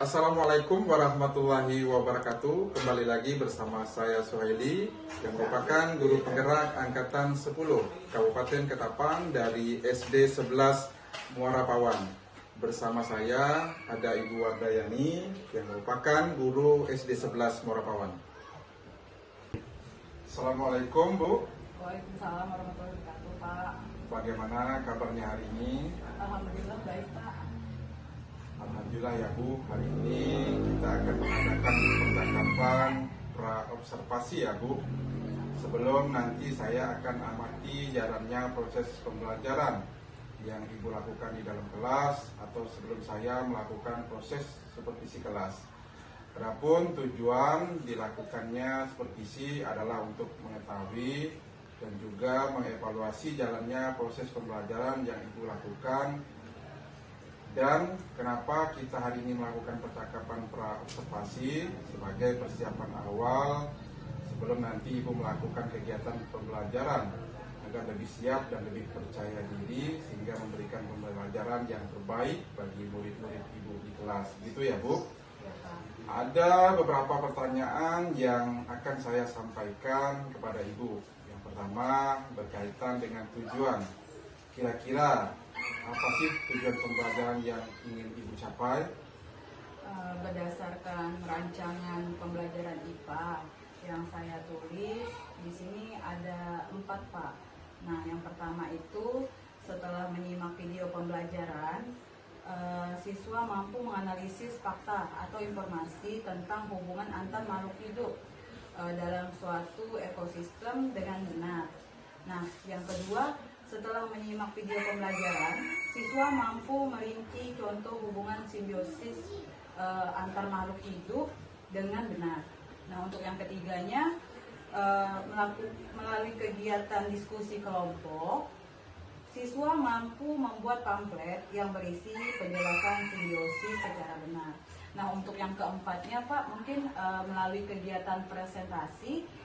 Assalamualaikum warahmatullahi wabarakatuh. Kembali lagi bersama saya Suhaili yang merupakan guru penggerak angkatan 10 Kabupaten Ketapang dari SD 11 Muara Pawan. Bersama saya ada Ibu Wardayani yang merupakan guru SD 11 Muara Pawan. Assalamualaikum Bu. Waalaikumsalam warahmatullahi wabarakatuh Pak. Bagaimana kabarnya hari ini? Alhamdulillah baik Pak. Alhamdulillah ya Bu, hari ini kita akan mengadakan percakapan pra-observasi ya Bu. Sebelum nanti saya akan amati jalannya proses pembelajaran yang Ibu lakukan di dalam kelas atau sebelum saya melakukan proses supervisi kelas. Adapun tujuan dilakukannya supervisi adalah untuk mengetahui dan juga mengevaluasi jalannya proses pembelajaran yang Ibu lakukan. Dan kenapa kita hari ini melakukan percakapan pra-observasi sebagai persiapan awal sebelum nanti Ibu melakukan kegiatan pembelajaran agar lebih siap dan lebih percaya diri sehingga memberikan pembelajaran yang terbaik bagi murid-murid Ibu di kelas. Gitu ya Bu? Ya, Pak. Ada beberapa pertanyaan yang akan saya sampaikan kepada Ibu. Yang pertama berkaitan dengan tujuan. Kira-kira apa sih tujuan pembelajaran yang ingin Ibu capai? Berdasarkan rancangan pembelajaran IPA yang saya tulis di sini ada 4 Pak. Nah, yang pertama itu setelah menyimak video pembelajaran, siswa mampu menganalisis fakta atau informasi tentang hubungan antar makhluk hidup dalam suatu ekosistem dengan benar. Nah, yang kedua, setelah menyimak video pembelajaran, siswa mampu merinci contoh hubungan simbiosis antar makhluk hidup dengan benar. Nah, untuk yang ketiganya, melalui kegiatan diskusi kelompok, siswa mampu membuat pamflet yang berisi penjelasan simbiosis secara benar. Nah, untuk yang keempatnya Pak, mungkin melalui kegiatan presentasi,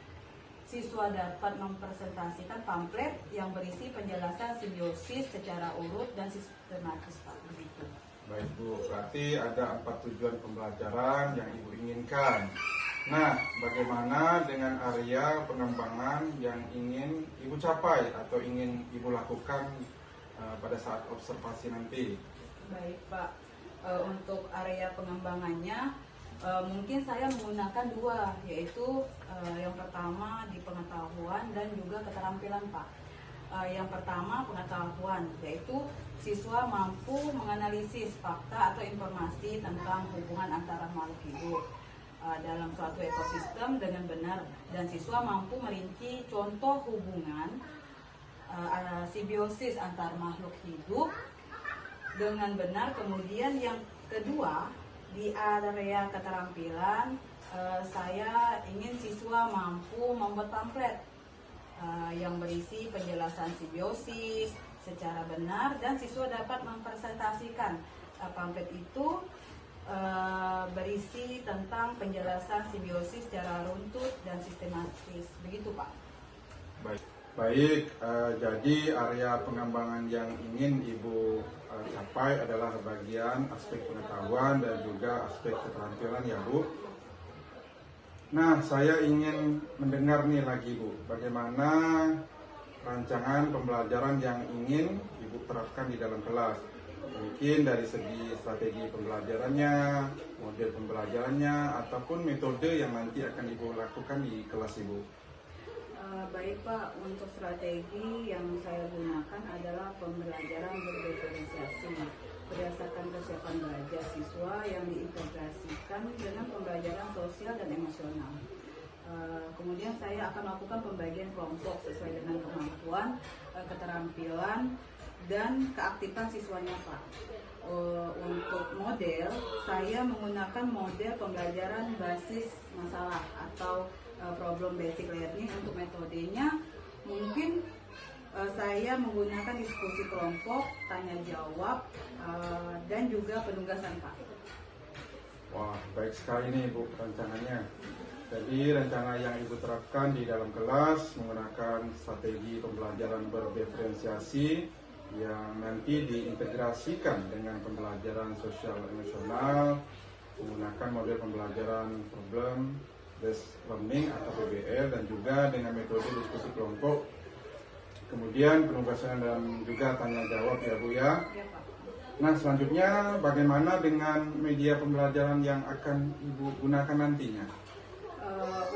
siswa dapat mempresentasikan pamflet yang berisi penjelasan simbiosis secara urut dan sistematis Pak. Begitu. Baik Bu, berarti ada 4 tujuan pembelajaran yang Ibu inginkan. Nah, bagaimana dengan area pengembangan yang ingin Ibu capai atau ingin Ibu lakukan pada saat observasi nanti? Baik Pak, untuk area pengembangannya mungkin saya menggunakan 2, yaitu yang pertama di pengetahuan dan juga keterampilan Pak. Yang pertama pengetahuan, yaitu siswa mampu menganalisis fakta atau informasi tentang hubungan antara makhluk hidup dalam suatu ekosistem dengan benar, dan siswa mampu merinci contoh hubungan simbiosis antar makhluk hidup dengan benar. Kemudian yang kedua, di area keterampilan, saya ingin siswa mampu membuat pamflet yang berisi penjelasan simbiosis secara benar, dan siswa dapat mempresentasikan pamflet itu berisi tentang penjelasan simbiosis secara runtut dan sistematis. Begitu Pak. Baik, jadi area pengembangan yang ingin Ibu capai adalah bagian aspek pengetahuan dan juga aspek keterampilan ya Bu. Nah, saya ingin mendengar nih lagi Bu, bagaimana rancangan pembelajaran yang ingin Ibu terapkan di dalam kelas. Mungkin dari segi strategi pembelajarannya, model pembelajarannya, ataupun metode yang nanti akan Ibu lakukan di kelas Ibu. Baik Pak, untuk strategi yang saya gunakan adalah pembelajaran berdiferensiasi berdasarkan kesiapan belajar siswa yang diintegrasikan dengan pembelajaran sosial dan emosional. Kemudian saya akan melakukan pembagian kelompok sesuai dengan kemampuan, keterampilan, dan keaktifan siswanya Pak. untuk model, saya menggunakan model pembelajaran basis masalah atau problem basic learning. Untuk metodenya mungkin saya menggunakan diskusi kelompok, tanya jawab, dan juga penugasan Pak. Wah, baik sekali nih Bu rancangannya. Jadi rencana yang Ibu terapkan di dalam kelas menggunakan strategi pembelajaran berdiferensiasi yang nanti diintegrasikan dengan pembelajaran sosial emosional, menggunakan model pembelajaran problem based learning atau PBL, dan juga dengan metode diskusi kelompok, kemudian penugasan dan juga tanya jawab ya Bu ya. Ya Pak. Nah, selanjutnya bagaimana dengan media pembelajaran yang akan Ibu gunakan nantinya?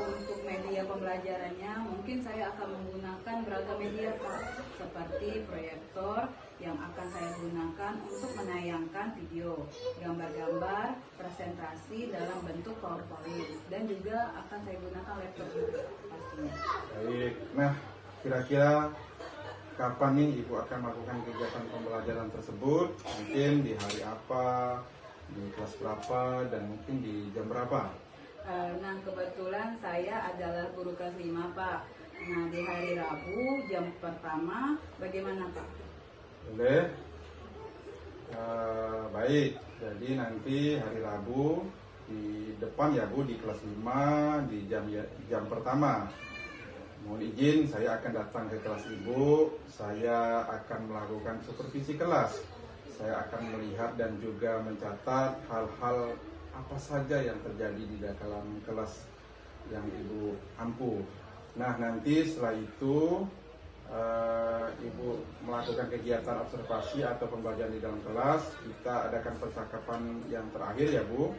Untuk media pembelajarannya mungkin saya akan menggunakan beragam media Pak, seperti proyektor yang akan saya gunakan untuk menayangkan video, gambar-gambar, presentasi dalam bentuk PowerPoint, dan juga akan saya gunakan laptop juga pastinya. Baik, nah kira-kira kapan nih Ibu akan melakukan kegiatan pembelajaran tersebut? Mungkin di hari apa, di kelas berapa, dan mungkin di jam berapa? Nah, kebetulan saya adalah guru kelas 5 Pak. Nah, di hari Rabu jam pertama bagaimana Pak? Boleh? Baik, jadi nanti hari Rabu di depan ya Bu, di kelas 5 di jam pertama. Mohon izin, saya akan datang ke kelas Ibu. Saya akan melakukan supervisi kelas. Saya akan melihat dan juga mencatat hal-hal apa saja yang terjadi di dalam kelas yang Ibu ampu. Nah, nanti setelah itu Ibu melakukan kegiatan observasi atau pembelajaran di dalam kelas. Kita adakan percakapan yang terakhir ya Bu,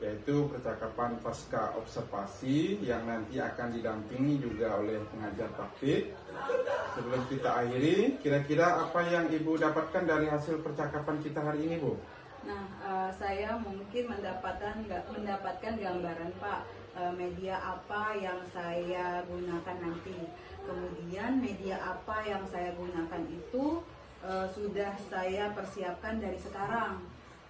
yaitu percakapan pasca observasi yang nanti akan didampingi juga oleh pengajar praktik. Sebelum kita akhiri, kira-kira apa yang Ibu dapatkan dari hasil percakapan kita hari ini Bu? Nah, saya mungkin mendapatkan gambaran Pak, media apa yang saya gunakan nanti. Kemudian media apa yang saya gunakan itu sudah saya persiapkan dari sekarang.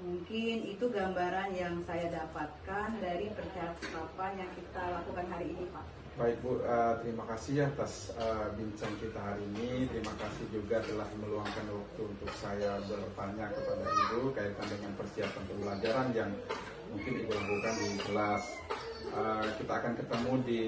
Mungkin itu gambaran yang saya dapatkan dari percakapan yang kita lakukan hari ini Pak. Baik Bu, terima kasih atas bincang kita hari ini. Terima kasih juga telah meluangkan waktu untuk saya bertanya kepada Ibu kaitan dengan persiapan pembelajaran yang mungkin Ibu lakukan di kelas. Kita akan ketemu di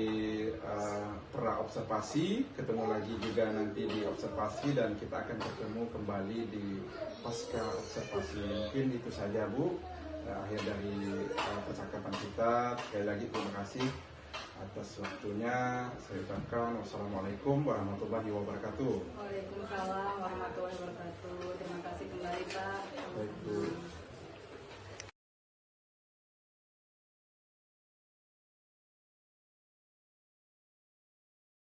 pra observasi, ketemu lagi juga nanti di observasi, dan kita akan ketemu kembali di pasca observasi. Mungkin itu saja Bu, akhir dari percakapan kita. Sekali lagi terima kasih atas waktunya. Saya ucapkan wassalamualaikum warahmatullahi wabarakatuh. Waalaikumsalam warahmatullahi wabarakatuh. Terima kasih kembali Pak. Baik Bu.